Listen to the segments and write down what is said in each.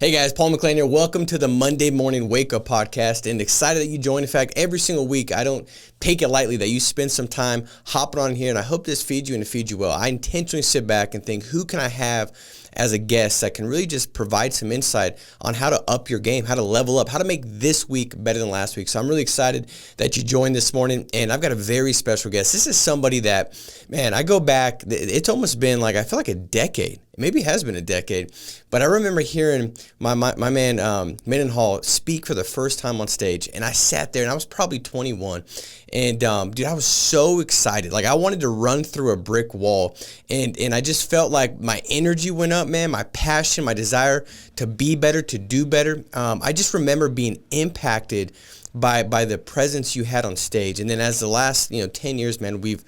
Hey guys, Paul McClain here. Welcome to the Monday Morning Wake Up Podcast, and excited that you join. In fact, every single week, I don't take it lightly that you spend some time hopping on here, and I hope this feeds you and it feeds you well. I intentionally sit back and think, who can I have as a guest that can really just provide some insight on how to up your game, how to level up, how to make this week better than last week. So I'm really excited that you joined this morning, and I've got a very special guest. This is somebody that, man, I go back, it's almost been like, I feel like a decade. Maybe it has been a decade, but I remember hearing my man Mendenhall speak for the first time on stage, and I sat there, and I was probably 21, and dude, I was so excited. Like, I wanted to run through a brick wall, and I just felt like my energy went up, man, my passion, my desire to be better, to do better. I just remember being impacted by the presence you had on stage. And then as the last 10 years, man, we've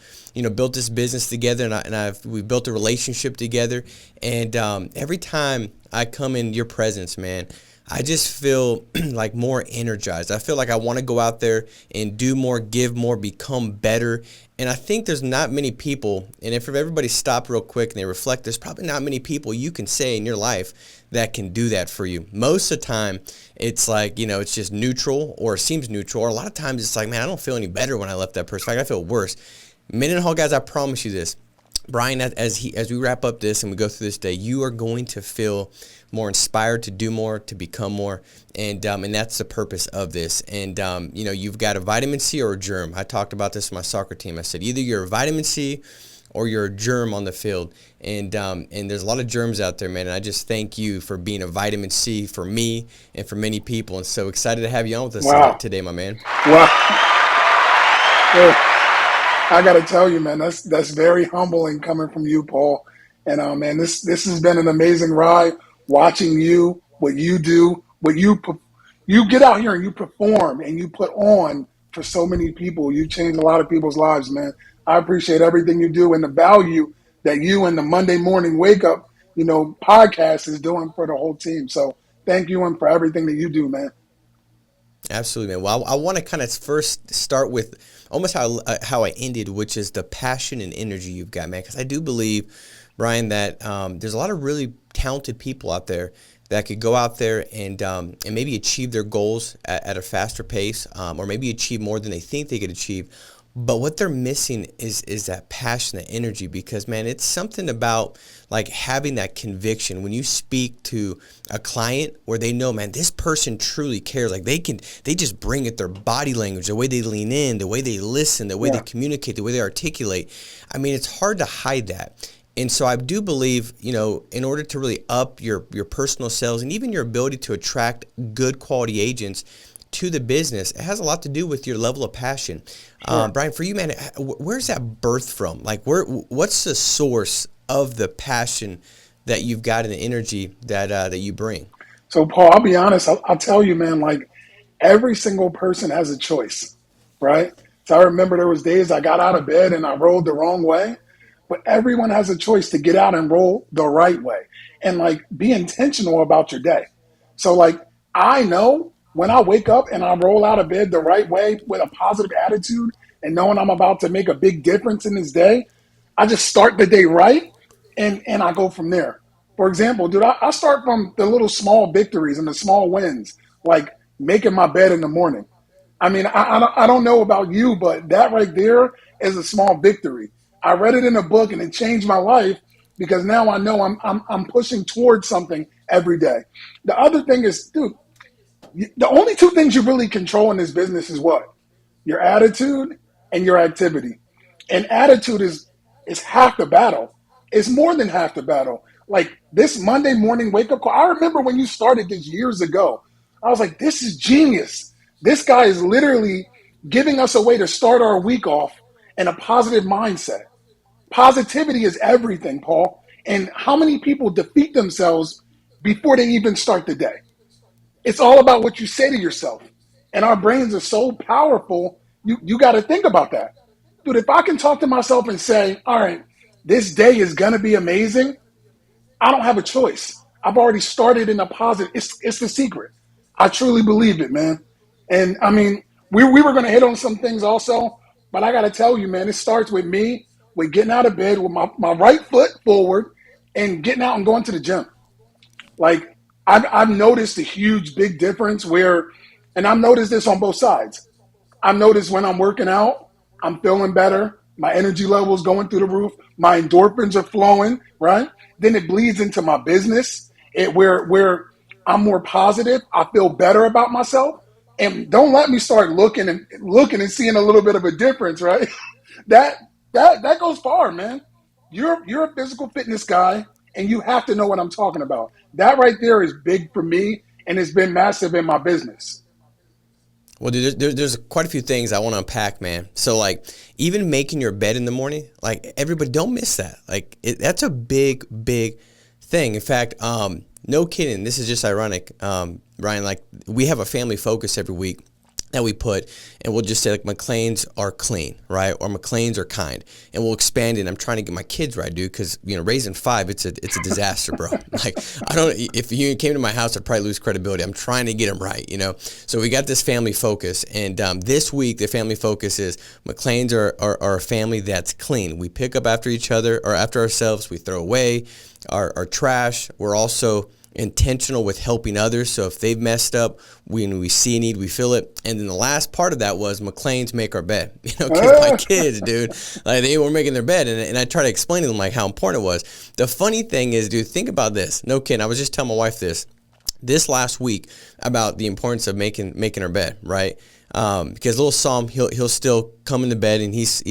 built this business together, and we built a relationship together. And every time I come in your presence, man, I just feel like more energized. I feel like I want to go out there and do more, give more, become better. And I think there's not many people, and if everybody stopped real quick and they reflect, there's probably not many people you can say in your life that can do that for you. Most of the time, it's like, it's just neutral, or it seems neutral, or a lot of times it's like, man, I don't feel any better when I left that person. In fact, I feel worse. Mendenhall, guys, I promise you this. Bryan, as we wrap up this and we go through this day, you are going to feel more inspired to do more, to become more, and that's the purpose of this. And you've got a vitamin C or a germ. I talked about this with my soccer team. I said either you're a vitamin C or you're a germ on the field. And there's a lot of germs out there, man. And I just thank you for being a vitamin C for me and for many people. And so excited to have you on with us today, my man. Wow. Yeah. I got to tell you, man, that's very humbling coming from you, Paul. And man, this has been an amazing ride. Watching you, what you do, what you get out here and you perform and you put on for so many people. You change a lot of people's lives, man. I appreciate everything you do and the value that you and the Monday Morning Wake Up, podcast is doing for the whole team. So thank you and for everything that you do, man. Absolutely, man. Well, I want to kind of first start with almost how I ended, which is the passion and energy you've got, man. Because I do believe, Bryan, that there's a lot of really talented people out there that could go out there and maybe achieve their goals at a faster pace, or maybe achieve more than they think they could achieve. But what they're missing is that passion, that energy, because, man, it's something about like having that conviction when you speak to a client where they know, man, this person truly cares. Like they just bring it, their body language, the way they lean in, the way they listen, the way they communicate, the way they articulate. I mean, it's hard to hide that. And so I do believe, in order to really up your personal sales and even your ability to attract good quality agents to the business, it has a lot to do with your level of passion. Sure. Bryan, for you, man, where's that birth from? Like, what's the source of the passion that you've got and the energy that you bring? So, Paul, I'll be honest. I'll tell you, man, like every single person has a choice, right? So I remember there was days I got out of bed and I rolled the wrong way, but everyone has a choice to get out and roll the right way and like be intentional about your day. So like, I know when I wake up and I roll out of bed the right way with a positive attitude and knowing I'm about to make a big difference in this day, I just start the day right and I go from there. For example, dude, I start from the little small victories and the small wins, like making my bed in the morning. I mean, I don't know about you, but that right there is a small victory. I read it in a book and it changed my life because now I know I'm pushing towards something every day. The other thing is, dude, the only two things you really control in this business is what? Your attitude and your activity. And attitude is half the battle. It's more than half the battle. Like this Monday morning wake up call, I remember when you started this years ago, I was like, this is genius. This guy is literally giving us a way to start our week off in a positive mindset. Positivity is everything, Paul. And how many people defeat themselves before they even start the day? It's all about what you say to yourself. And our brains are so powerful, you got to think about that. Dude, if I can talk to myself and say, all right, this day is going to be amazing, I don't have a choice. I've already started in a positive. It's the secret. I truly believe it, man. And I mean, we were going to hit on some things also, but I got to tell you, man, it starts with me, with getting out of bed with my right foot forward and getting out and going to the gym. Like, I've noticed a huge, big difference where, and I've noticed this on both sides. I've noticed when I'm working out, I'm feeling better. My energy level's going through the roof. My endorphins are flowing, right? Then it bleeds into my business, where I'm more positive. I feel better about myself. And don't let me start looking and seeing a little bit of a difference, right? that that goes far, man. You're a physical fitness guy, and you have to know what I'm talking about. That right there is big for me, and it's been massive in my business. Well, dude, there's quite a few things I want to unpack, man. So, like, even making your bed in the morning, like, everybody, don't miss that. Like, that's a big, big thing. In fact, no kidding, this is just ironic, Ryan, like, we have a family focus every week that we put, and we'll just say, like, McLean's are clean, right? Or McLean's are kind. And we'll expand it. And I'm trying to get my kids right, dude, because, raising 5, it's a disaster, bro. Like, if you came to my house, I'd probably lose credibility. I'm trying to get them right, So we got this family focus. And this week, the family focus is McLean's are a family that's clean. We pick up after each other or after ourselves. We throw away our trash. We're also intentional with helping others. So if they've messed up, when we see a need, we feel it. And then the last part of that was McLean's make our bed. Because my kids, dude, like, they were making their bed, and I try to explain to them, like, how important it was. The funny thing is, dude, think about this. No kidding. I was just telling my wife this last week about the importance of making her bed, right? Because little Psalm, he'll still come in the bed, and he's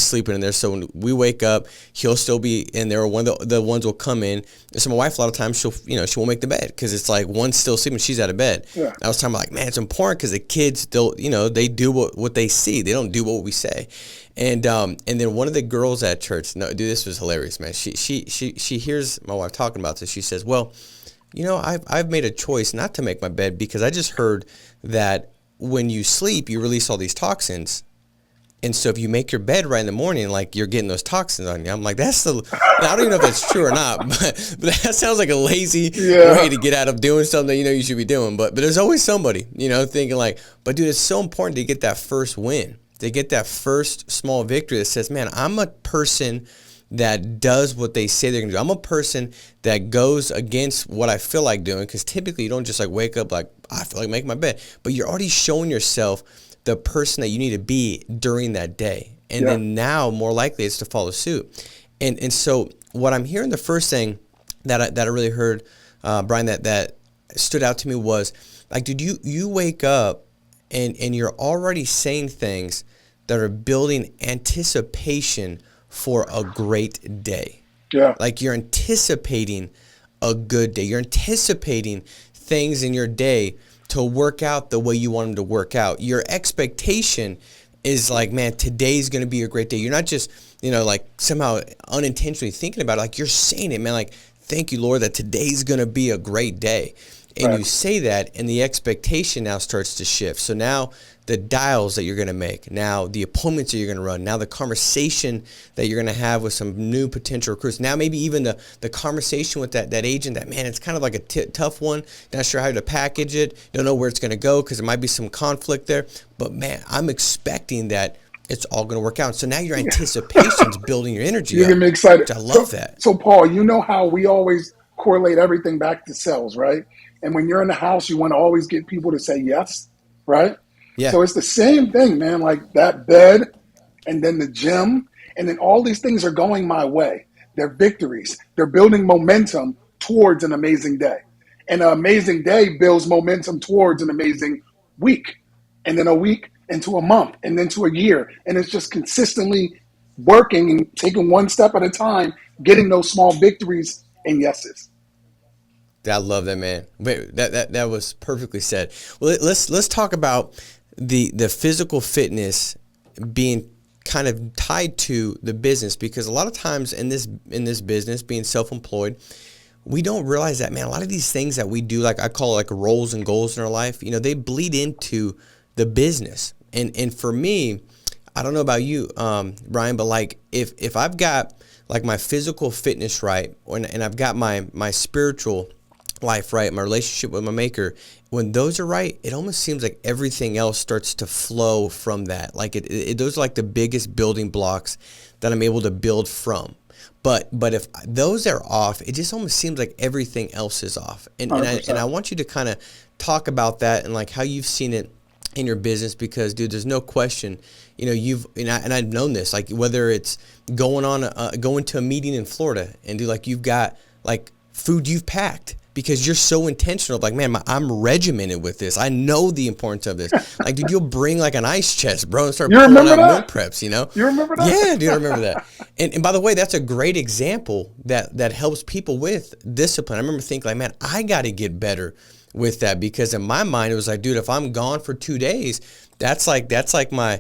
sleeping in there. So when we wake up, he'll still be in there, or one of the ones will come in. So my wife, a lot of times, she won't make the bed because it's like one's still sleeping, she's out of bed. Yeah. I was talking about, like, man, it's important because the kids still, they do what they see. They don't do what we say. And then one of the girls at church, no, dude, this was hilarious, man. She hears my wife talking about this. She says, well, I've made a choice not to make my bed because I just heard that when you sleep, you release all these toxins. And so if you make your bed right in the morning, like, you're getting those toxins on you. I'm like, I don't even know if that's true or not, but that sounds like a lazy way to get out of doing something you should be doing. But there's always somebody, thinking like, but dude, it's so important to get that first win, to get that first small victory that says, man, I'm a person that does what they say they're going to do. I'm a person that goes against what I feel like doing, because typically you don't just like wake up like, I feel like making my bed, but you're already showing yourself the person that you need to be during that day. And then now more likely it's to follow suit. And so what I'm hearing, the first thing that I really heard, Bryan, that stood out to me was, like, dude, you wake up and you're already saying things that are building anticipation for a great day. Yeah. Like, you're anticipating a good day. You're anticipating things in your day to work out the way you want them to work out. Your expectation is like, man, today's going to be a great day. You're not just, like, somehow unintentionally thinking about it. Like, you're saying it, man, like, thank you, Lord, that today's going to be a great day. And you say that, and the expectation now starts to shift. So now the dials that you're going to make, now the appointments that you're going to run, now the conversation that you're going to have with some new potential recruits, now maybe even the conversation with that agent that, man, it's kind of like a tough one, not sure how to package it, don't know where it's going to go because there might be some conflict there. But, man, I'm expecting that it's all going to work out. So now your anticipation's building your energy up. You're me excited. I love that. So, Paul, you know how we always correlate everything back to sales, right? And when you're in the house, you want to always get people to say yes, right? Yeah. So it's the same thing, man, like that bed and then the gym, and then all these things are going my way. They're victories. They're building momentum towards an amazing day. And an amazing day builds momentum towards an amazing week, and then a week into a month, and then to a year. And it's just consistently working and taking one step at a time, getting those small victories and yeses. I love that, man. That was perfectly said. Well, let's talk about the physical fitness being kind of tied to the business, because a lot of times in this business, being self-employed, we don't realize that, man, a lot of these things that we do, like I call it like roles and goals in our life, they bleed into the business. And for me, I don't know about you, Bryan, but like if I've got like my physical fitness right, and I've got my spiritual life right, my relationship with my maker, when those are right, it almost seems like everything else starts to flow from that. Like those are like the biggest building blocks that I'm able to build from. But if those are off, it just almost seems like everything else is off. And I want you to kind of talk about that and like how you've seen it in your business, because dude, there's no question, I've known this, like whether it's going to a meeting in Florida and like you've got like food you've packed because you're so intentional, like, man, I'm regimented with this. I know the importance of this. Like, dude, you'll bring like an ice chest, bro, and start pulling out meal preps, You remember that? Yeah, dude, I remember that. And by the way, that's a great example that helps people with discipline. I remember thinking like, man, I got to get better with that, because in my mind it was like, dude, if I'm gone for 2 days, that's like my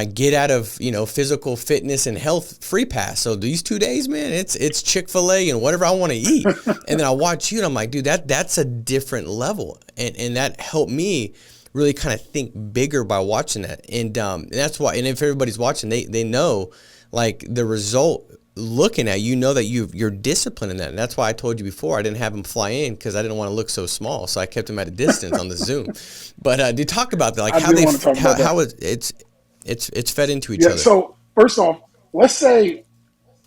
get out of physical fitness and health free pass. So these 2 days, man, it's Chick-fil-A and whatever I want to eat. And then I watch you and I'm like, dude, that's a different level, and that helped me really kind of think bigger by watching that. And that's why, and if everybody's watching, they know like the result. Looking at that you're disciplined in that, and that's why I told you before I didn't have him fly in, because I didn't want to look so small, so I kept him at a distance on the Zoom. But do talk about that, like how it's fed into each other. So first off, let's say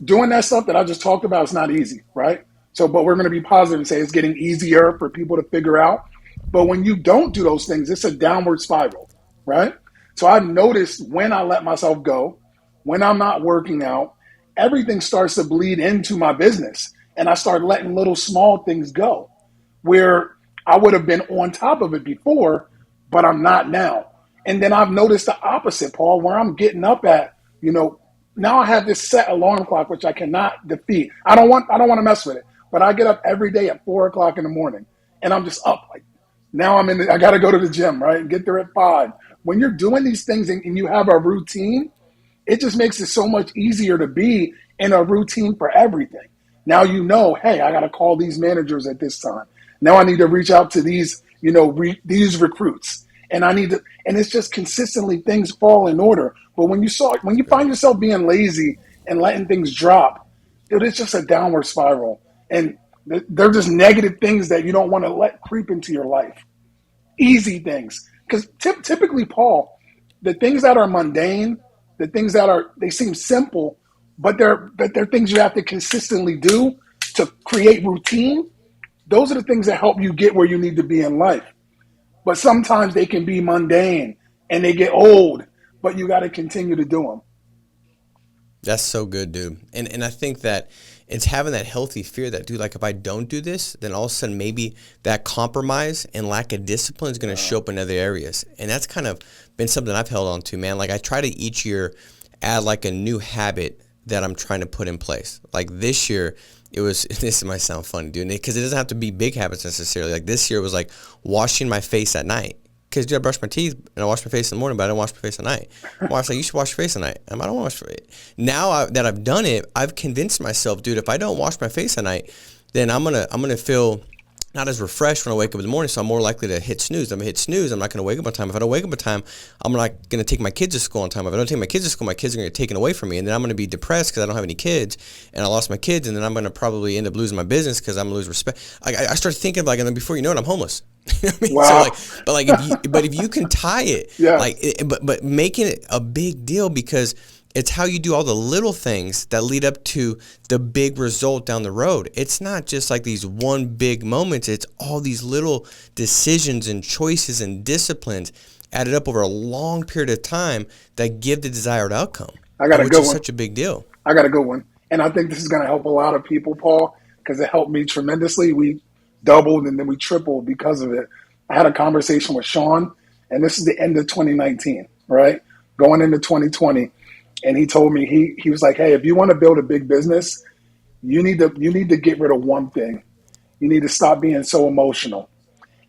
doing that stuff that I just talked about is not easy, right? So, but we're going to be positive and say it's getting easier for people to figure out. But when you don't do those things, it's a downward spiral, right? So I've noticed when I let myself go, when I'm not working out, everything starts to bleed into my business, and I start letting little small things go where I would have been on top of it before, but I'm not now. And then I've noticed the opposite, Paul, where I'm getting up at, now I have this set alarm clock, which I cannot defeat. I don't want to mess with it, but I get up every day at 4:00 in the morning, and I'm just up. Like now I got to go to the gym, right? And get there at 5. When you're doing these things and you have a routine, it just makes it so much easier to be in a routine for everything. Now hey, I got to call these managers at this time. Now I need to reach out to these, these recruits. And and it's just consistently things fall in order. But when you find yourself being lazy and letting things drop, dude, it's just a downward spiral. And they're just negative things that you don't want to let creep into your life. Easy things. Because typically, Paul, the things that are mundane, the things they seem simple, but they're things you have to consistently do to create routine. Those are the things that help you get where you need to be in life. But sometimes they can be mundane and they get old, but you got to continue to do them. That's so good, dude. And I think that it's having that healthy fear that, dude, like if I don't do this, then all of a sudden maybe that compromise and lack of discipline is going to show up in other areas. And that's kind of been something I've held on to, man. Like I try to each year add like a new habit that I'm trying to put in place. Like this year, this might sound funny, dude, because it doesn't have to be big habits necessarily. Like this year was like washing my face at night. Because, dude, I brush my teeth and I wash my face in the morning, but I don't wash my face at night. My wife's like, you should wash your face at night. I don't wash my face. Now that I've done it, I've convinced myself, dude, if I don't wash my face at night, then I'm gonna feel not as refreshed when I wake up in the morning, so I'm more likely to hit snooze. I'm going to hit snooze. I'm not going to wake up on time. If I don't wake up on time, I'm not going to take my kids to school on time. If I don't take my kids to school, my kids are going to get taken away from me, and then I'm going to be depressed because I don't have any kids, and I lost my kids, and then I'm going to probably end up losing my business because I'm going to lose respect. I start thinking like, and then before you know it, I'm homeless. You know what I mean? Wow. So if you can tie it, yes. But making it a big deal, because it's how you do all the little things that lead up to the big result down the road. It's not just like these one big moments. It's all these little decisions and choices and disciplines added up over a long period of time that give the desired outcome. I got a good one. Which is such a big deal. I got a good one. And I think this is going to help a lot of people, Paul, because it helped me tremendously. We doubled and then we tripled because of it. I had a conversation with Sean, and this is the end of 2019, right? Going into 2020. And he told me, he was like, hey, if you want to build a big business, you need to get rid of one thing. You need to stop being so emotional.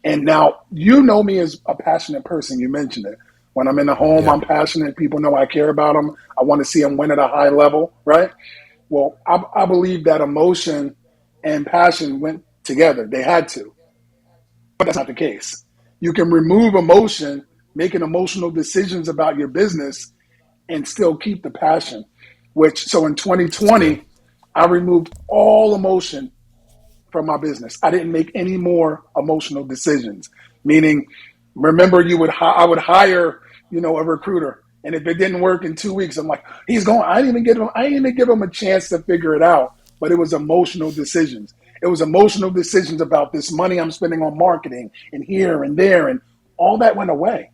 And now, you know me as a passionate person. You mentioned it. When I'm in the home, I'm passionate. People know I care about them. I want to see them win at a high level, right? Well, I believe that emotion and passion went together. They had to. But that's not the case. You can remove emotion, making emotional decisions about your business, and still keep the passion. So in 2020, I removed all emotion from my business. I didn't make any more emotional decisions. Meaning, remember, I would hire, a recruiter, and if it didn't work in 2 weeks, I'm like, he's going. I didn't even give him a chance to figure it out. But it was emotional decisions. It was emotional decisions about this money I'm spending on marketing and here and there, and all that went away.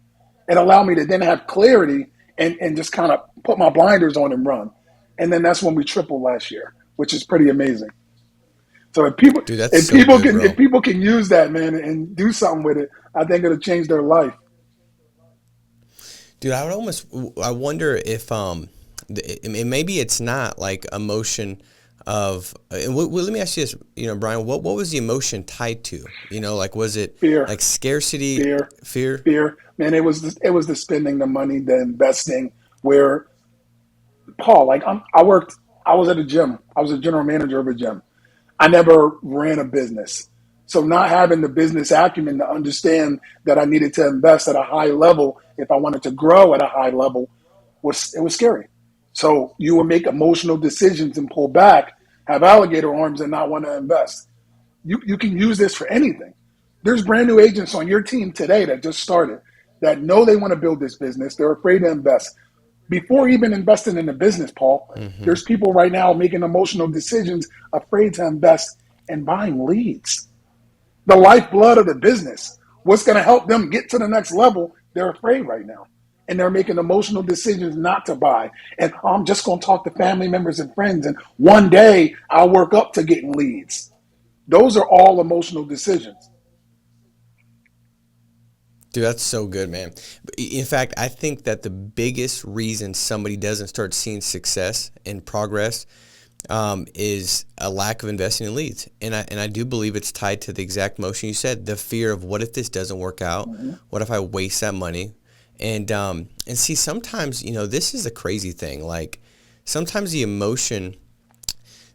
It allowed me to then have clarity and just kind of put my blinders on and run. And then that's when we tripled last year, which is pretty amazing. So if people, Dude, if people can use that, man, and do something with it, I think it'll change their life. Dude, I wonder if maybe it's not like emotion of. Let me ask you this, Bryan, what was the emotion tied to? Like, was it fear, like scarcity, fear? Man, it was the spending the money, the investing. Where Paul, like I was at a gym. I was a general manager of a gym. I never ran a business. So not having the business acumen to understand that I needed to invest at a high level if I wanted to grow at a high level was scary. So you would make emotional decisions and pull back, have alligator arms, and not want to invest. You can use this for anything. There's brand new agents on your team today that just started that know they want to build this business. They're afraid to invest. Before even investing in the business, Paul, there's people right now making emotional decisions, afraid to invest in buying leads. The lifeblood of the business. What's going to help them get to the next level? They're afraid right now. And they're making emotional decisions not to buy. And I'm just going to talk to family members and friends. And one day I'll work up to getting leads. Those are all emotional decisions. Dude, that's so good, man. In fact, I think that the biggest reason somebody doesn't start seeing success and progress is a lack of investing in leads. And I do believe it's tied to the exact motion you said, the fear of what if this doesn't work out? What if I waste that money? And see, sometimes, this is a crazy thing. Like, sometimes the emotion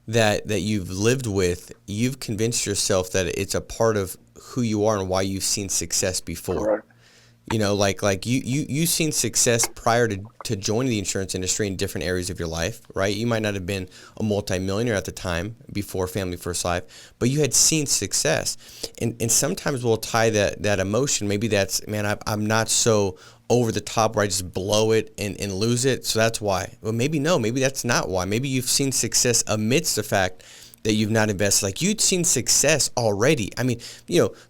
that you've lived with, you've convinced yourself that it's a part of who you are and why you've seen success before. Correct. Like you've seen success prior to joining the insurance industry in different areas of your life, right? You might not have been a multimillionaire at the time before Family First Life, but you had seen success. And sometimes we'll tie that emotion. Maybe that's, man, I'm not so over the top where I just blow it and lose it. So that's why. Well, maybe that's not why. Maybe you've seen success amidst the fact that you've not invested. Like, you'd seen success already. I mean,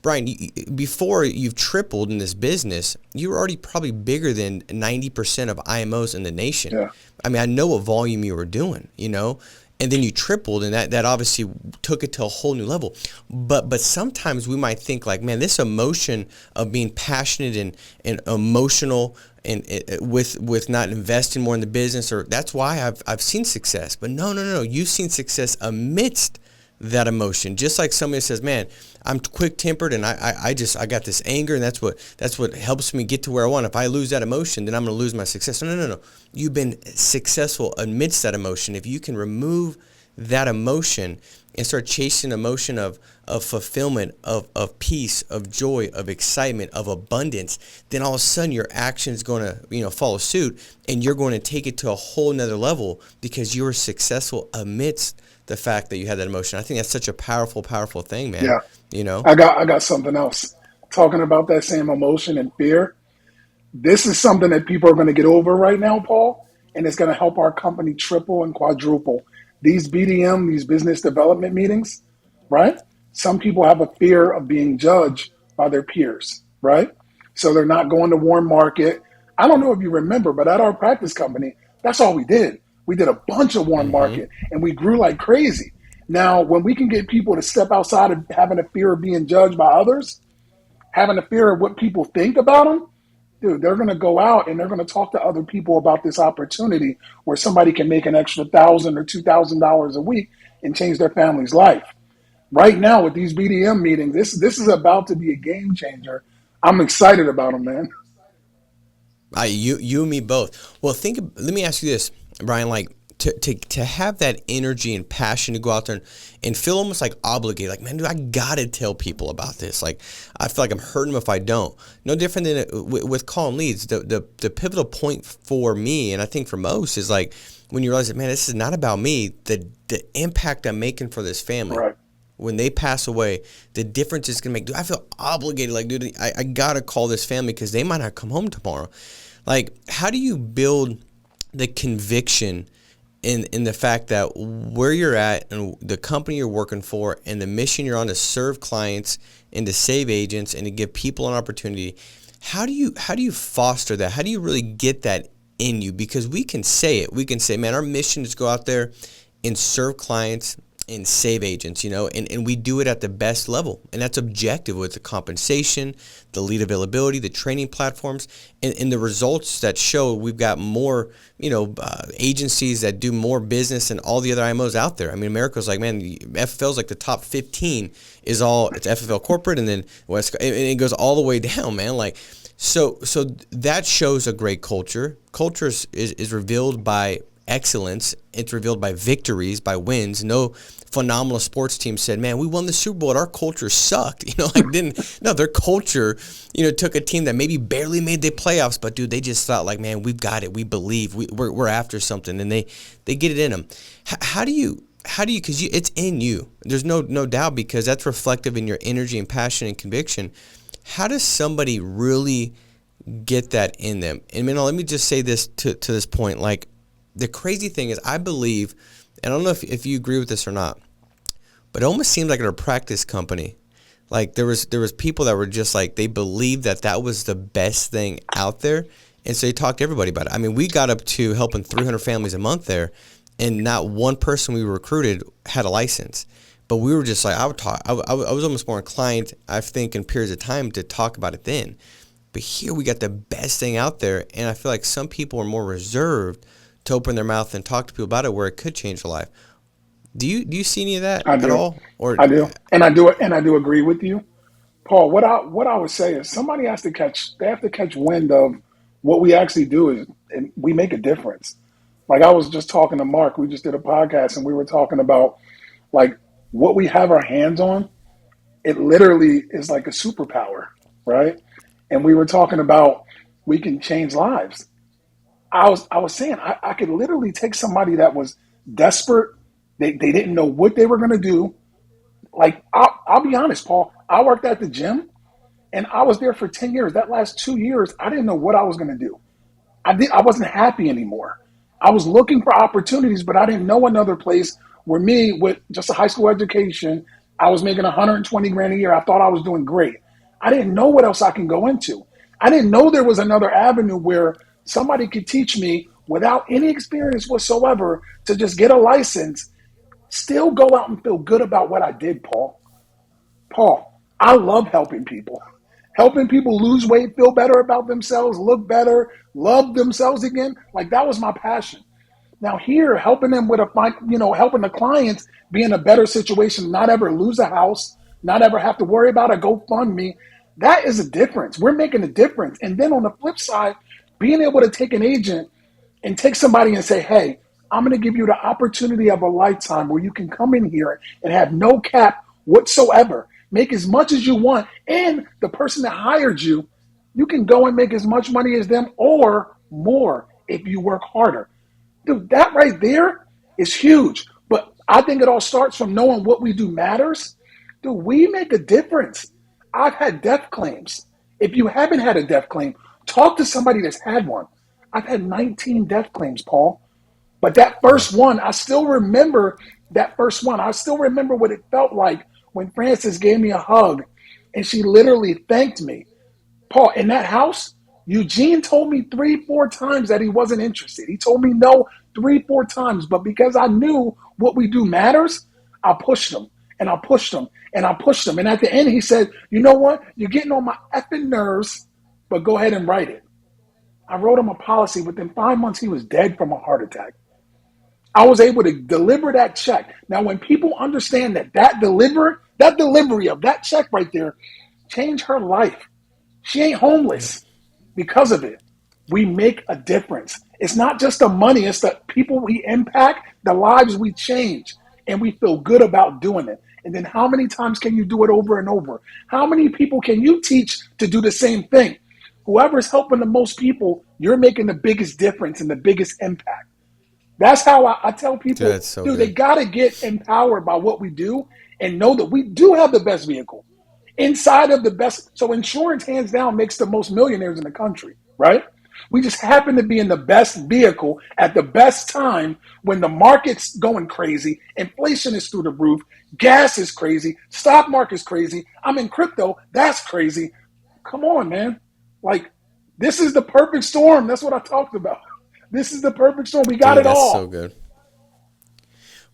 Bryan, before you've tripled in this business, you were already probably bigger than 90% of IMOs in the nation. Yeah. I mean, I know what volume you were doing, and then you tripled, and that obviously took it to a whole new level. But sometimes we might think like, man, this emotion of being passionate and emotional and with not investing more in the business, or that's why I've seen success. But no, you've seen success amidst that emotion. Just like somebody says, man, I'm quick tempered and I got this anger, and that's what helps me get to where I want. If I lose that emotion, then I'm going to lose my success. No. You've been successful amidst that emotion. If you can remove that emotion and start chasing emotion of fulfillment, of peace, of joy, of excitement, of abundance, then all of a sudden your action's going to follow suit, and you're going to take it to a whole nother level because you were successful amidst the fact that you had that emotion. I think that's such a powerful thing, man. Yeah. I got something else. Talking about that same emotion and fear. This is something that people are going to get over right now, Paul, and it's going to help our company triple and quadruple. These BDM, these business development meetings, right? Some people have a fear of being judged by their peers, right? So they're not going to warm market. I don't know if you remember, but at our practice company, that's all we did. We did a bunch of warm market, and we grew like crazy. Now, when we can get people to step outside of having a fear of being judged by others, having a fear of what people think about them, dude, they're going to go out and they're going to talk to other people about this opportunity where somebody can make an extra $1,000 or $2,000 a week and change their family's life. Right now with these BDM meetings, this is about to be a game changer. I'm excited about them, man. You and me both. Well, let me ask you this, Bryan, like to have that energy and passion to go out there and feel almost like obligated, like, man, dude, I got to tell people about this. Like, I feel like I'm hurting them if I don't. No different than with calling leads. The pivotal point for me, and I think for most, is like when you realize that, man, this is not about me, the impact I'm making for this family. Right. when they pass away, the difference it's going to make. Dude, I feel obligated. Like, dude, I got to call this family because they might not come home tomorrow. Like, how do you build the conviction in the fact that where you're at and the company you're working for and the mission you're on to serve clients and to save agents and to give people an opportunity, how do you foster that? How do you really get that in you? Because we can say it. We can say, man, our mission is to go out there and serve clients and save agents, and we do it at the best level. And that's objective with the compensation, the lead availability, the training platforms, and the results that show we've got more, agencies that do more business than all the other IMOs out there. I mean, America's like, man, FFL's like the top 15 it's FFL corporate, and then West, and it goes all the way down, man. Like, so that shows a great culture. Culture is revealed by excellence. It's revealed by victories, by wins. No phenomenal sports team said, man, we won the Super Bowl and our culture sucked. Their culture, took a team that maybe barely made the playoffs, but dude, they just thought like, man, we've got it. We believe we're after something, and they get it in them. How do you, cause it's in you. There's no doubt, because that's reflective in your energy and passion and conviction. How does somebody really get that in them? And let me just say this to this point, like, the crazy thing is, I believe, and I don't know if you agree with this or not, but it almost seemed like at a practice company, like there was people that were just like, they believed that was the best thing out there, and so they talked to everybody about it. I mean, we got up to helping 300 families a month there, and not one person we recruited had a license. But we were just like, I was almost more inclined, I think, in periods of time to talk about it then. But here we got the best thing out there, and I feel like some people are more reserved to open their mouth and talk to people about it, where it could change their life. Do you see any of that at all? Or I do, and I do agree with you, Paul. What I would say is, somebody has to catch wind of what we actually do is, and we make a difference. Like, I was just talking to Mark. We just did a podcast, and we were talking about like what we have our hands on. It literally is like a superpower, right? And we were talking about we can change lives. I was saying I could literally take somebody that was desperate. They didn't know what they were going to do. Like, I'll be honest, Paul. I worked at the gym, and I was there for 10 years. That last 2 years, I didn't know what I was going to do. I wasn't happy anymore. I was looking for opportunities, but I didn't know another place where me, with just a high school education, I was making 120 grand a year. I thought I was doing great. I didn't know what else I can go into. I didn't know there was another avenue where somebody could teach me without any experience whatsoever to just get a license, still go out and feel good about what I did, Paul. Paul, I love helping people. Helping people lose weight, feel better about themselves, look better, love themselves again. Like, that was my passion. Now here, helping them with helping the clients be in a better situation, not ever lose a house, not ever have to worry about a GoFundMe. That is a difference. We're making a difference. And then on the flip side, being able to take an agent and take somebody and say, hey, I'm going to give you the opportunity of a lifetime where you can come in here and have no cap whatsoever. Make as much as you want. And the person that hired you, you can go and make as much money as them or more if you work harder. Dude, that right there is huge. But I think it all starts from knowing what we do matters. Dude, we make a difference. I've had death claims. If you haven't had a death claim, talk to somebody that's had one. I've had 19 death claims, Paul. But that first one, I still remember that first one. I still remember what it felt like when Frances gave me a hug and she literally thanked me. Paul, in that house, Eugene told me 3-4 times that he wasn't interested. He told me no 3-4 times. But because I knew what we do matters, I pushed him and I pushed him and I pushed him. And at the end, he said, you know what? You're getting on my effing nerves, but go ahead and write it. I wrote him a policy. Within 5 months, he was dead from a heart attack. I was able to deliver that check. Now, when people understand that delivery of that check right there changed her life. She ain't homeless because of it. We make a difference. It's not just the money. It's the people we impact, the lives we change, and we feel good about doing it. And then how many times can you do it over and over? How many people can you teach to do the same thing? Whoever's helping the most people, you're making the biggest difference and the biggest impact. That's how I tell Dude, people, that's so dude, they good. got to get empowered by what we do and know that we do have the best vehicle inside of the best. So insurance, hands down, makes the most millionaires in the country, right? We just happen to be in the best vehicle at the best time when the market's going crazy, inflation is through the roof, gas is crazy, stock market's crazy. I'm in crypto, that's crazy. Come on, man. Like, this is the perfect storm. That's what I talked about. This is the perfect storm. We got Dude, it that's so all. good.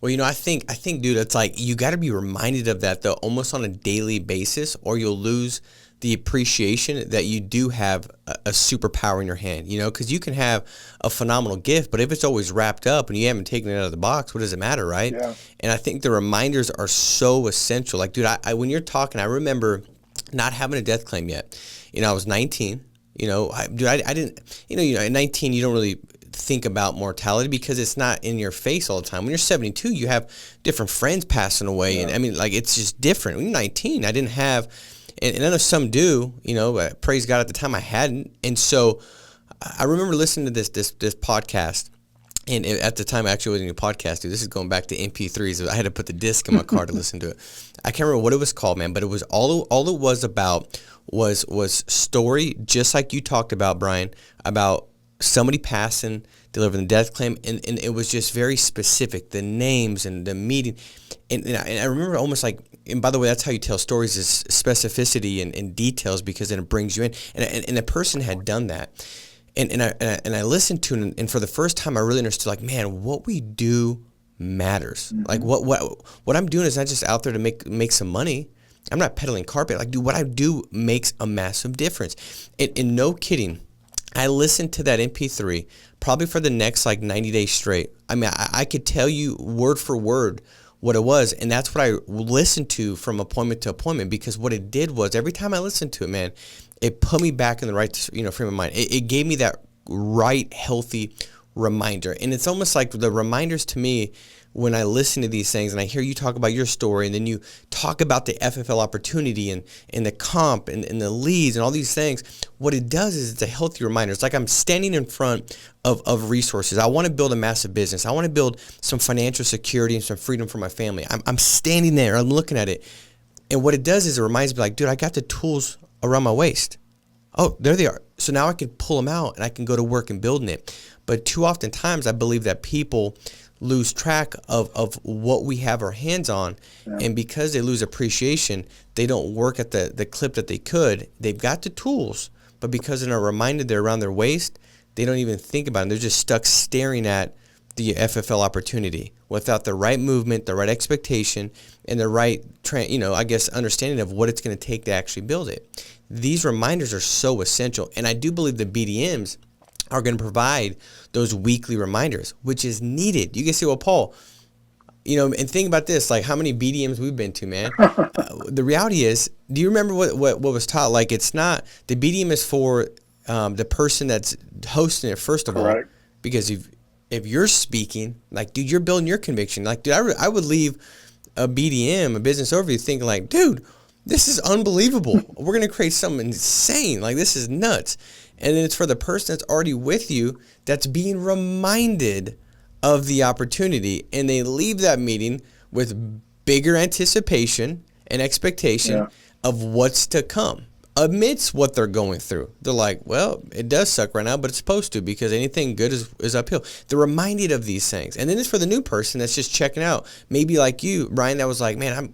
Well, I think, dude, it's like you got to be reminded of that though, almost on a daily basis, or you'll lose the appreciation that you do have a superpower in your hand. Because you can have a phenomenal gift, but if it's always wrapped up and you haven't taken it out of the box, what does it matter, right? Yeah. And I think the reminders are so essential. Like, dude, I when you're talking, I remember not having a death claim yet. I was 19. Dude, I didn't. At 19, you don't really think about mortality because it's not in your face all the time. When you're 72, you have different friends passing away, Yeah. and I mean, like, it's just different. When you're 19, I didn't have, and I know some do. But praise God, at the time I hadn't, and so I remember listening to this podcast. And at the time, actually, it wasn't a podcast, dude. This is going back to MP3s. I had to put the disc in my car to listen to it. I can't remember what it was called, man, but it was all it was about was story, just like you talked about, Bryan, about somebody passing, delivering the death claim, and it was just very specific, the names and the meeting. And I remember almost like, and by the way, that's how you tell stories, is specificity and details, because then it brings you in. And the person had done that. And I listened to it, and for the first time, I really understood, like, man, what we do matters. Mm-hmm. Like, what I'm doing is not just out there to make some money. I'm not peddling carpet. Like, dude, what I do makes a massive difference. And no kidding, I listened to that MP3 probably for the next, like, 90 days straight. I mean, I could tell you word for word what it was, and that's what I listened to from appointment to appointment, because what it did was, every time I listened to it, man, it put me back in the right, frame of mind. It gave me that right, healthy reminder. And it's almost like the reminders to me, when I listen to these things and I hear you talk about your story, and then you talk about the FFL opportunity and the comp and the leads and all these things, what it does is it's a healthy reminder. It's like I'm standing in front of resources. I want to build a massive business. I want to build some financial security and some freedom for my family. I'm standing there. I'm looking at it. And what it does is it reminds me, like, dude, I got the tools around my waist. Oh, there they are. So now I can pull them out and I can go to work and building it. But too often times, I believe that people lose track of what we have our hands on. Yeah. And because they lose appreciation, they don't work at the clip that they could. They've got the tools, but because they're not reminded they're around their waist, they don't even think about it. They're just stuck staring at the FFL opportunity without the right movement, the right expectation, and the right, understanding of what it's going to take to actually build it. These reminders are so essential, and I do believe the BDMs are going to provide those weekly reminders, which is needed. You can say, well, Paul, and think about this, like how many BDMs we've been to, man. The reality is, do you remember what was taught? Like, it's not, the BDM is for the person that's hosting it, first of all, because if you're speaking, like, dude, you're building your conviction. Like, dude, I would leave a BDM, a business overview, thinking like, dude, this is unbelievable. We're going to create something insane. Like, this is nuts. And then it's for the person that's already with you that's being reminded of the opportunity. And they leave that meeting with bigger anticipation and expectation of what's to come amidst what they're going through. They're like, well, it does suck right now, but it's supposed to, because anything good is uphill. They're reminded of these things. And then it's for the new person that's just checking out. Maybe like you, Bryan, that was like, man,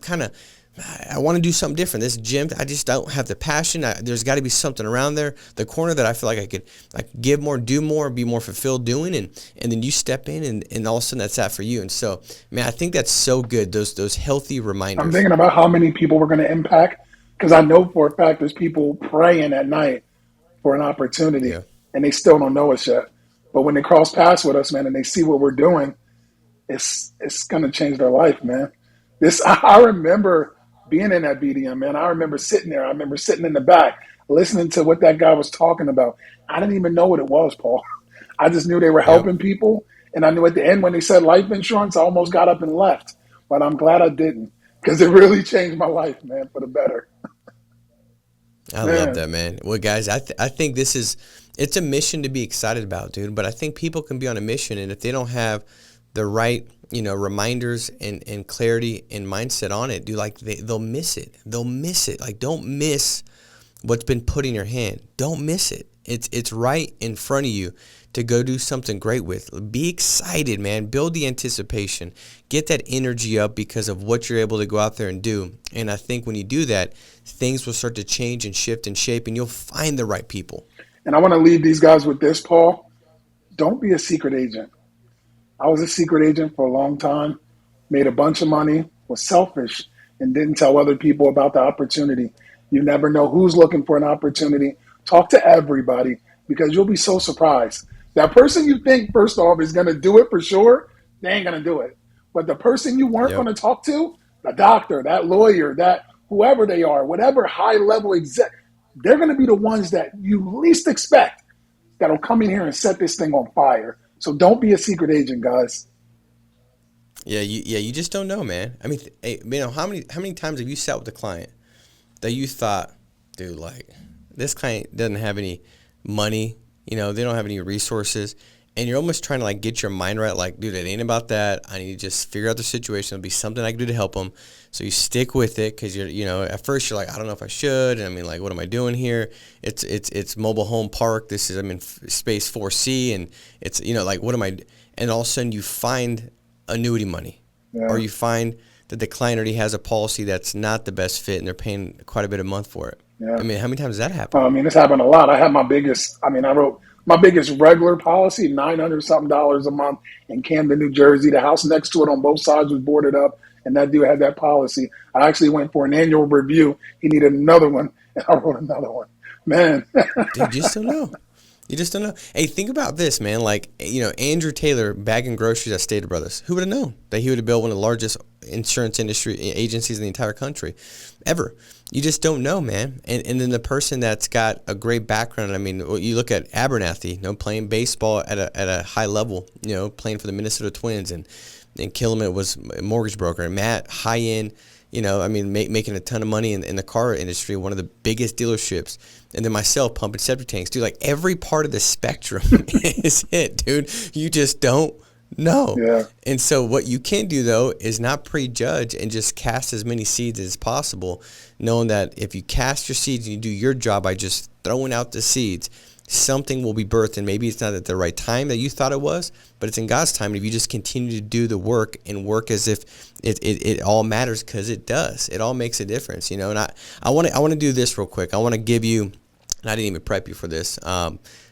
I want to do something different. This gym, I just don't have the passion. There's got to be something around there, the corner, that I feel like I could give more, do more, be more fulfilled doing. And then you step in, and all of a sudden that's that for you. And so, man, I think that's so good, those healthy reminders. I'm thinking about how many people we're going to impact, because I know for a fact there's people praying at night for an opportunity, and they still don't know us yet. But when they cross paths with us, man, and they see what we're doing, it's going to change their life, man. I remember being in that BDM, man. I remember sitting there. I remember sitting in the back, listening to what that guy was talking about. I didn't even know what it was, Paul. I just knew they were helping people. And I knew at the end when they said life insurance, I almost got up and left. But I'm glad I didn't, because it really changed my life, man, for the better. I love that, man. Well, guys, I think this is It's a mission to be excited about, dude. But I think people can be on a mission, and if they don't have the right, reminders and clarity and mindset on it, dude, like they'll miss it. They'll miss it. Like, don't miss what's been put in your hand. Don't miss it. It's right in front of you to go do something great with. Be excited, man. Build the anticipation. Get that energy up because of what you're able to go out there and do. And I think when you do that, things will start to change and shift and shape, and you'll find the right people. And I want to leave these guys with this, Paul. Don't be a secret agent. I was a secret agent for a long time, made a bunch of money, was selfish, and didn't tell other people about the opportunity. You never know who's looking for an opportunity. Talk to everybody, because you'll be so surprised. That person you think, first off, is going to do it for sure, they ain't going to do it. But the person you weren't going to talk to, the doctor, that lawyer, that whoever they are, whatever high-level exec, they're going to be the ones that you least expect that'll come in here and set this thing on fire. So don't be a secret agent, guys. Yeah, you just don't know, man. I mean, how many times have you sat with a client that you thought, dude, like, this client doesn't have any money, they don't have any resources, and you're almost trying to, like, get your mind right, like, dude, it ain't about that. I need to just figure out the situation. It'll be something I can do to help them. So you stick with it because at first you're like, I don't know if I should. And I mean, like, what am I doing here? It's mobile home park. I'm in space 4C, and it's, like, what am I? And all of a sudden you find annuity money, or you find that the client already has a policy that's not the best fit, and they're paying quite a bit a month for it. Yeah. I mean, how many times does that happen? I mean, it's happened a lot. I wrote my biggest regular policy, $900-something a month in Camden, New Jersey. The house next to it on both sides was boarded up, and that dude had that policy. I actually went for an annual review. He needed another one, and I wrote another one. Man. Dude, you still know. You just don't know. Hey, think about this, man. Like, Andrew Taylor bagging groceries at Stater Brothers. Who would have known that he would have built one of the largest insurance industry agencies in the entire country ever? You just don't know, man. And then the person that's got a great background, I mean, you look at Abernathy, playing baseball at a high level, playing for the Minnesota Twins, and Killamit was a mortgage broker. And Matt, high end, making a ton of money in the car industry, one of the biggest dealerships. And then myself pumping septic tanks. Dude, like, every part of the spectrum is it, dude. You just don't know. Yeah. And so what you can do, though, is not prejudge and just cast as many seeds as possible, knowing that if you cast your seeds and you do your job by just throwing out the seeds, something will be birthed. And maybe it's not at the right time that you thought it was, but it's in God's time. And if you just continue to do the work and work as if it all matters, because it does. It all makes a difference, And I want to do this real quick. I want to give you, and I didn't even prep you for this.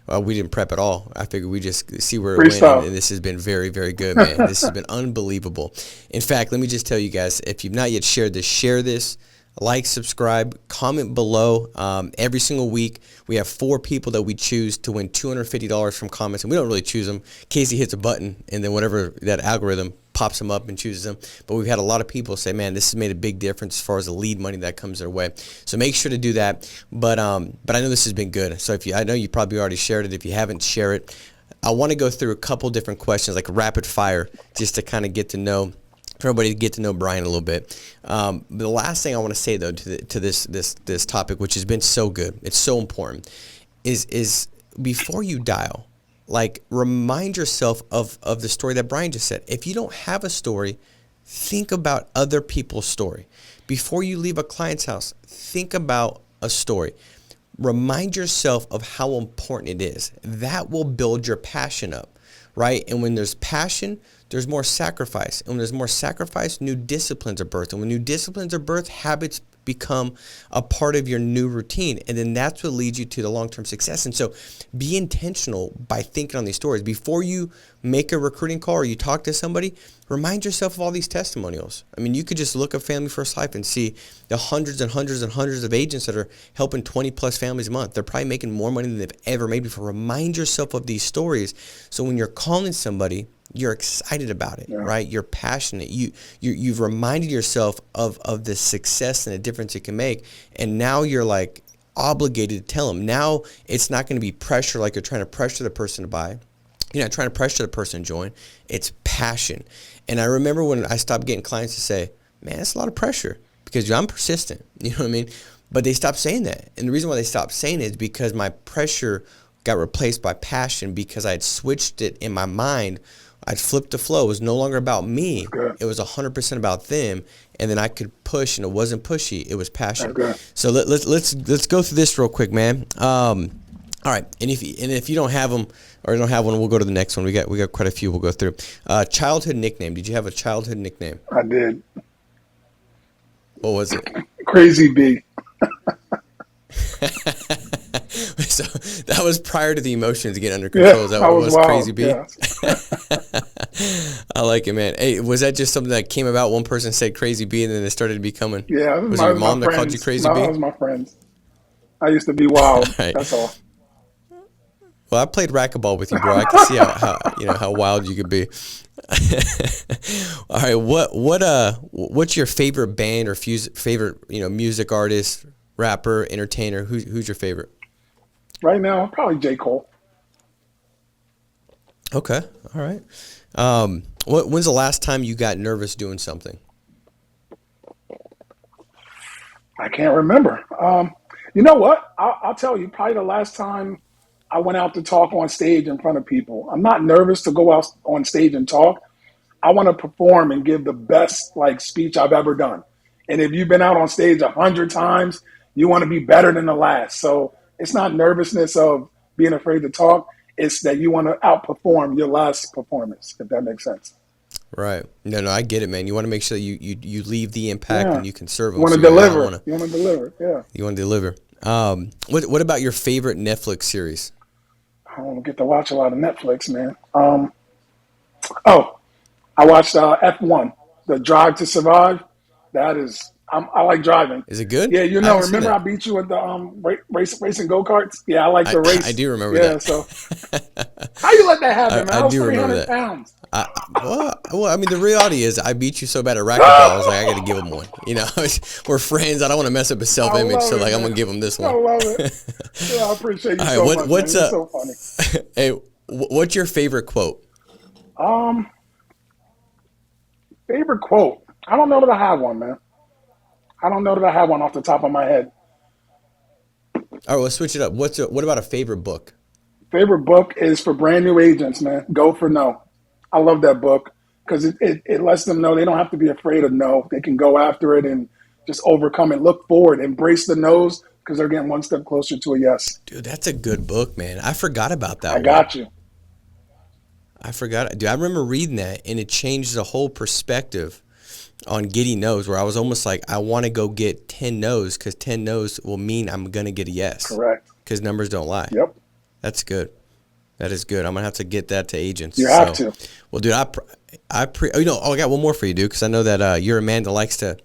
Well, we didn't prep at all. I figured we just see where it went, and this has been very, very good, man. This has been unbelievable. In fact, let me just tell you guys, if you've not yet shared this, share this. Like, subscribe, comment below. Every single week, we have 4 people that we choose to win $250 from comments, and we don't really choose them. Casey hits a button, and then whatever that algorithm pops them up and chooses them. But we've had a lot of people say, man, this has made a big difference as far as the lead money that comes their way. So make sure to do that. But I know this has been good. So I know you probably already shared it. If you haven't, share it. I want to go through a couple different questions, like rapid fire, just to kind of get to know. For everybody to get to know Bryan a little bit. The last thing I want to say, though, to this topic, which has been so good, it's so important, is before you dial, like, remind yourself of the story that Bryan just said. If you don't have a story, think about other people's story. Before you leave a client's house, think about a story. Remind yourself of how important it is. That will build your passion up, right? And when there's passion, there's more sacrifice. And when there's more sacrifice, new disciplines are birthed. And when new disciplines are birthed, habits become a part of your new routine. And then that's what leads you to the long-term success. And so be intentional by thinking on these stories. Before you make a recruiting call or you talk to somebody, remind yourself of all these testimonials. I mean, you could just look at Family First Life and see the hundreds and hundreds and hundreds of agents that are helping 20 plus families a month. They're probably making more money than they've ever made before. Remind yourself of these stories. So when you're calling somebody, you're excited about it, right? You're passionate. You've reminded yourself of the success and the difference it can make. And now you're like obligated to tell them. Now it's not going to be pressure, like you're trying to pressure the person to buy. You're not trying to pressure the person to join. It's passion. And I remember when I stopped getting clients to say, man, it's a lot of pressure, because I'm persistent. You know what I mean? But they stopped saying that. And the reason why they stopped saying it is because my pressure got replaced by passion because I had switched it in my mind. I'd flipped the flow. It was no longer about me. It was 100% about them. And then I could push, and it wasn't pushy. It was passion. So let's go through this real quick, man. All right. And if you don't have them or you don't have one, we'll go to the next one. We got quite a few we'll go through. Childhood nickname. Did you have a childhood nickname? I did. What was it? Crazy B. So that was prior to the emotions getting under control. Is that what it was? Wild. Crazy B? Yeah. I like it, man. Hey, was that just something that came about? One person said Crazy B, and then it started becoming. Yeah, was it your mom that called you Crazy B? That was my friends. I used to be wild. Right. That's all. Well, I played racquetball with you, bro. I can see how wild you could be. All right, what's your favorite band or favorite music artist, rapper, entertainer? Who's your favorite? Right now, probably J. Cole. Okay, all right. When's the last time you got nervous doing something? I can't remember. You know what? I'll tell you. Probably the last time I went out to talk on stage in front of people. I'm not nervous to go out on stage and talk. I want to perform and give the best speech I've ever done. And if you've been out on stage 100 times, you want to be better than the last. So it's not nervousness of being afraid to talk. It's that you want to outperform your last performance, if that makes sense. Right. No, I get it, man. You want to make sure that you leave the impact and you can serve them. You want to deliver. You want to deliver, yeah. You want to deliver. What about your favorite Netflix series? I don't get to watch a lot of Netflix, man. I watched F1, the Drive to Survive. That is, I like driving. Is it good? Yeah, remember I beat you at the racing go-karts? Yeah, I like the race. I do remember that. Yeah, so how you let that happen, man? I do remember that. Pounds. Well, I mean, the reality is I beat you so bad at racquetball, I was like, I got to give him one. We're friends. I don't want to mess up his self-image, so I'm going to give him this one. I love it. Yeah, I appreciate you so much, what's man. You're so funny. Hey, what's your favorite quote? Favorite quote? I don't know that I have one, man. I don't know that I have one off the top of my head. All right, let's switch it up. What about a favorite book? Favorite book is for brand new agents, man. Go for no. I love that book because it lets them know they don't have to be afraid of no. They can go after it and just overcome it. Look forward. Embrace the no's because they're getting one step closer to a yes. Dude, that's a good book, man. I forgot about that one. I got you. I forgot. Dude, I remember reading that, and it changed the whole perspective on getting no's, where I was almost like, I want to go get 10 no's because 10 no's will mean I'm going to get a yes. Correct. Because numbers don't lie. Yep. That's good. That is good. I'm going to have to get that to agents. You have to. Well, dude, I got one more for you, dude, because I know that you're a man that likes to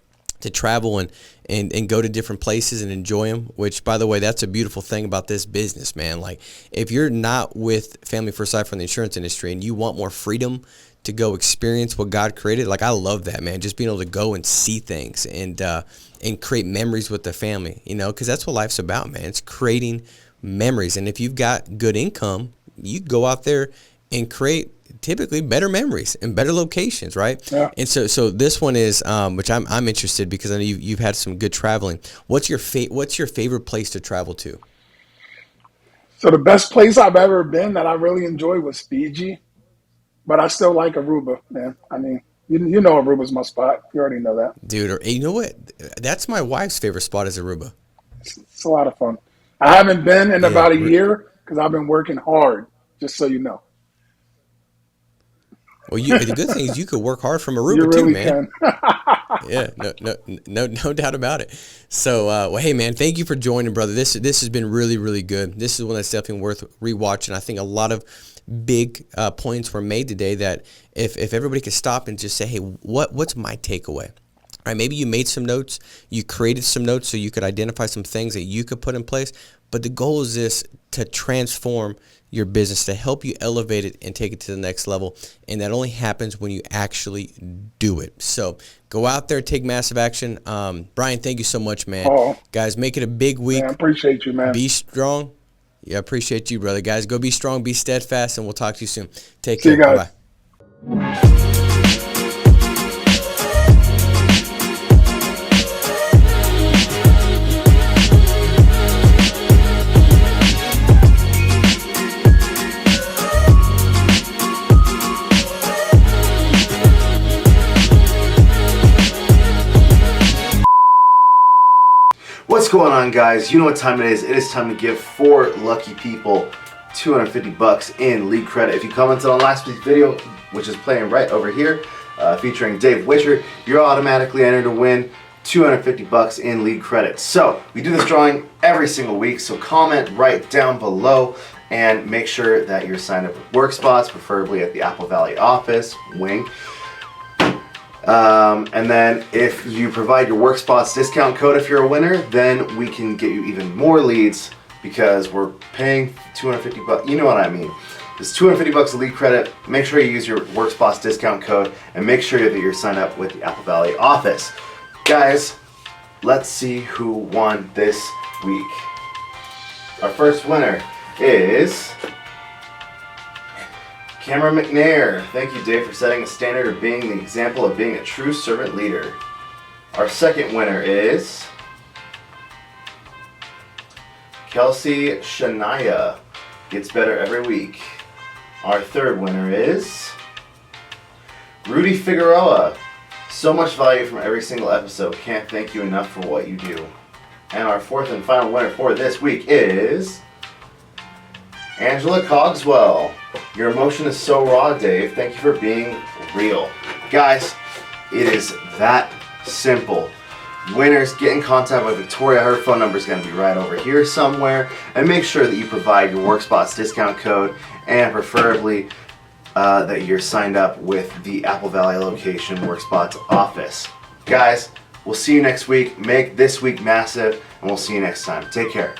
travel and go to different places and enjoy them, which, by the way, that's a beautiful thing about this business, man. Like, if you're not with Family First Life from the insurance industry and you want more freedom to go experience what God created, like, I love that, man. Just being able to go and see things and create memories with the family, because that's what life's about, man. It's creating memories. And if you've got good income, you go out there and create typically better memories and better locations, right? Yeah. And so this one is, which I'm interested because I know you've had some good traveling. What's your favorite place to travel to? So the best place I've ever been that I really enjoyed was Fiji, but I still like Aruba, man. I mean, you know Aruba's my spot. You already know that. Dude, or, you know what? That's my wife's favorite spot is Aruba. It's a lot of fun. I haven't been in about a year because I've been working hard, just so you know. Well, the good thing is you could work hard from Aruba really too, man. Yeah, no doubt about it. So, well, hey, man, thank you for joining, brother. This has been really, really good. This is one that's definitely worth rewatching. I think a lot of big points were made today that if everybody could stop and just say, hey, what's my takeaway? All right, maybe you made some notes, you created some notes so you could identify some things that you could put in place. But the goal is this, to transform your business, to help you elevate it and take it to the next level. And that only happens when you actually do it. So go out there, take massive action. Bryan, thank you so much, man. Oh, guys, make it a big week. Man, I appreciate you, man. Be strong. Yeah, I appreciate you, brother. Guys, go be strong, be steadfast, and we'll talk to you soon. Take care. Bye-bye. going on, guys? You know what time it is. It is time to give 4 lucky people $250 in lead credit. If you commented on last week's video, which is playing right over here, featuring Dave Witcher, you're automatically entered to win $250 in lead credit. So we do this drawing every single week, so comment right down below and make sure that you're signed up with work spots, preferably at the Apple Valley office, wink. And then if you provide your work spots discount code if you're a winner, then we can get you even more leads because we're paying $250. You know what I mean. It's $250 of lead credit. Make sure you use your work spots discount code and make sure that you're signed up with the Apple Valley office. Guys, let's see who won this week. Our first winner is Cameron McNair. Thank you, Dave, for setting a standard of being the example of being a true servant leader. Our second winner is Kelsey Shania. Gets better every week. Our third winner is Rudy Figueroa. So much value from every single episode. Can't thank you enough for what you do. And our fourth and final winner for this week is Angela Cogswell. Your emotion is so raw, Dave. Thank you for being real. Guys, it is that simple. Winners, get in contact with Victoria. Her phone number is going to be right over here somewhere. And make sure that you provide your WorkSpots discount code and preferably that you're signed up with the Apple Valley location WorkSpots office. Guys, we'll see you next week. Make this week massive, and we'll see you next time. Take care.